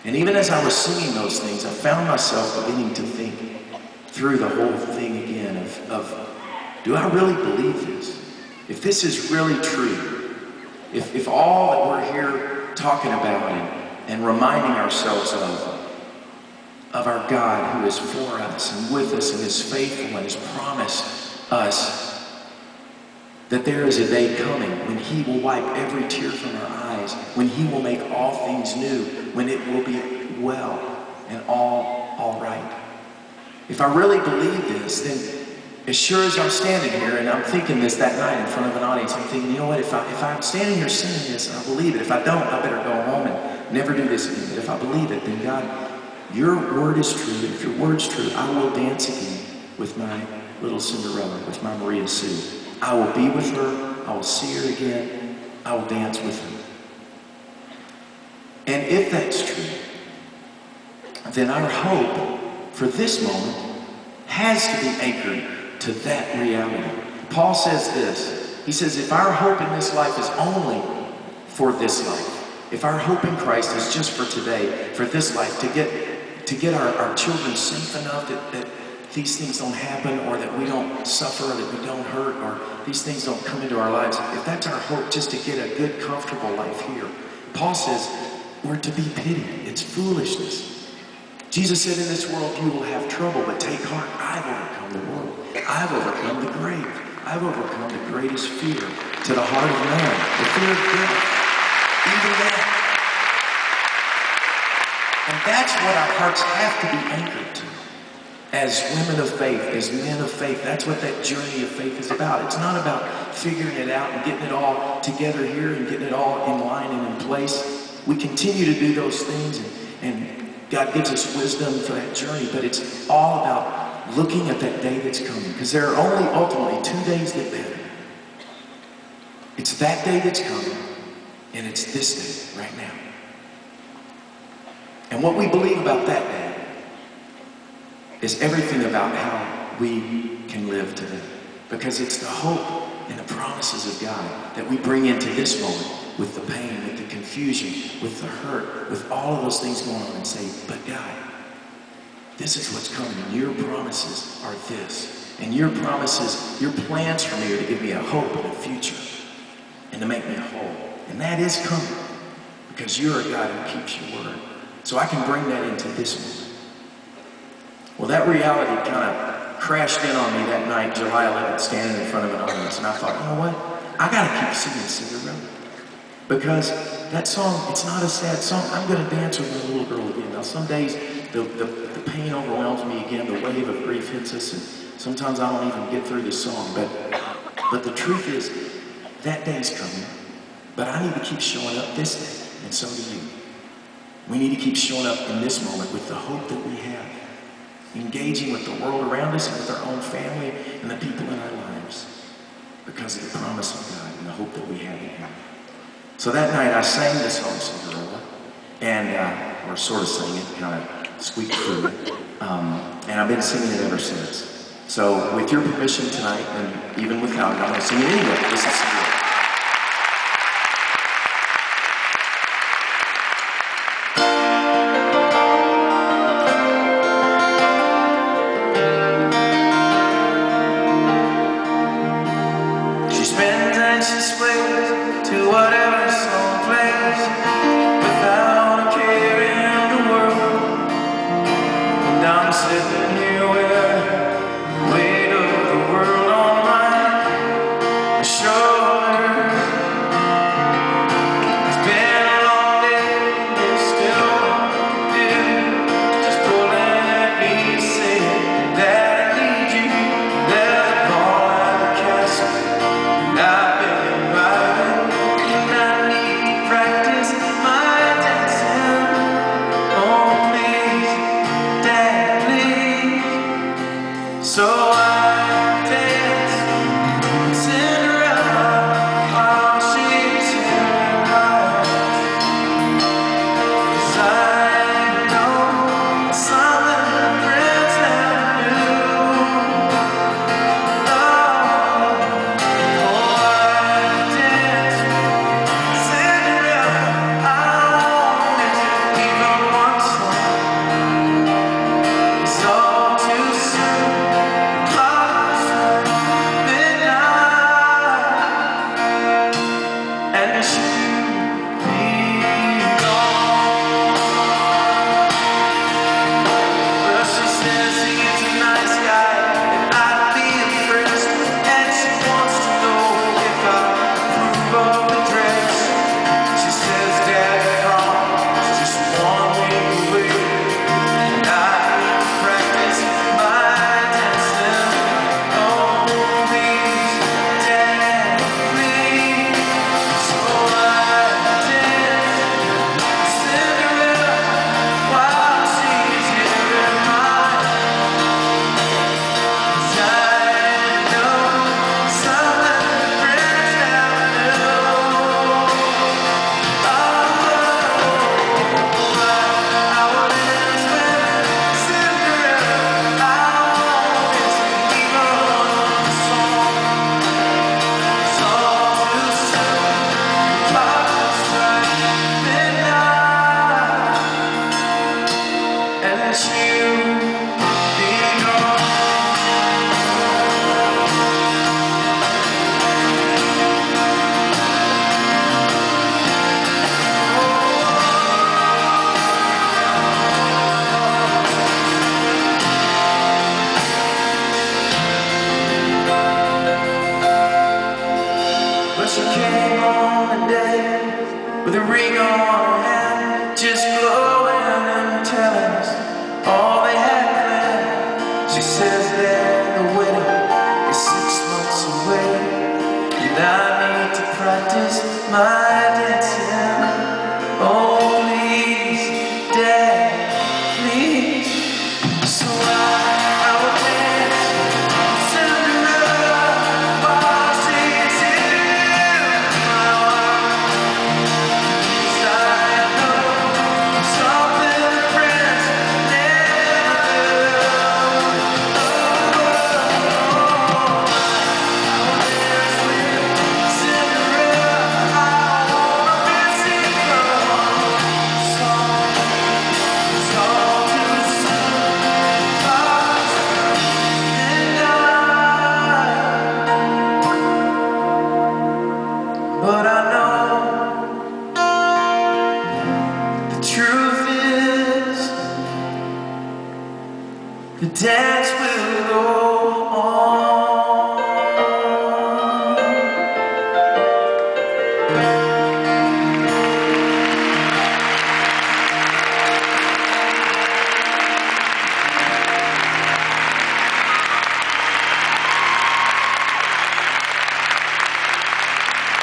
And even as I was singing those things, I found myself beginning to think through the whole thing again of do I really believe this? If this is really true, if all that we're here talking about and reminding ourselves of our God who is for us and with us and is faithful and has promised us that there is a day coming when he will wipe every tear from our eyes, when he will make all things new, when it will be well and all right. If I really believe this, then as sure as I'm standing here and I'm thinking this that night in front of an audience, I'm thinking, you know what, if I'm standing here saying this and I believe it, if I don't, I better go home and never do this again. But if I believe it, then God, your word is true. If your word's true, I will dance again with my little Cinderella, with my Maria Sue. I will be with her. I will see her again. I will dance with her. And if that's true, then our hope for this moment has to be anchored to that reality. Paul says this. He says, if our hope in this life is only for this life, if our hope in Christ is just for today, for this life, to get our children safe enough that these things don't happen, or that we don't suffer, or that we don't hurt, or these things don't come into our lives, if that's our hope, just to get a good, comfortable life here, Paul says we're to be pitied. It's foolishness. Jesus said, in this world you will have trouble, but take heart, I've overcome the world. I've overcome the grave. I've overcome the greatest fear to the heart of man, the fear of death. Even that. And that's what our hearts have to be anchored to. As women of faith, as men of faith, that's what that journey of faith is about. It's not about figuring it out and getting it all together here and getting it all in line and in place. We continue to do those things, and God gives us wisdom for that journey, but it's all about looking at that day that's coming, because there are only ultimately 2 days that matter. It's that day that's coming, and it's this day right now. And what we believe about that day is everything about how we can live today, because it's the hope and the promises of God that we bring into this moment with the pain, with the confusion, with the hurt, with all of those things going on, and say, but God, this is what's coming, and your promises are this. And your promises, your plans for me are to give me a hope and a future and to make me whole. And that is coming because you're a God who keeps your word. So I can bring that into this moment. Well, that reality kind of crashed in on me that night, July 11th, standing in front of an audience. And I thought, you know what? I got to keep singing Cinderella. Because that song, it's not a sad song. I'm going to dance with my little girl again. Now, some days the pain overwhelms me again. The wave of grief hits us, and sometimes I don't even get through the song. But the truth is, that day's coming. But I need to keep showing up this day, and so do you. We need to keep showing up in this moment with the hope that we have, engaging with the world around us and with our own family and the people in our lives because of the promise of God and the hope that we have in Him. So that night I sang this song, Cinderella, and or sort of sang it, kind of squeaked through it, and I've been singing it ever since. So with your permission tonight, and even without it, I'm going to sing it anyway. This is Cinderella. Please, Dad, please. my dancing. Oh, please, Dad, please. So I will dance Cinderella while singing to my wife. 'Cause I know something a prince never But I know the truth is the dance will go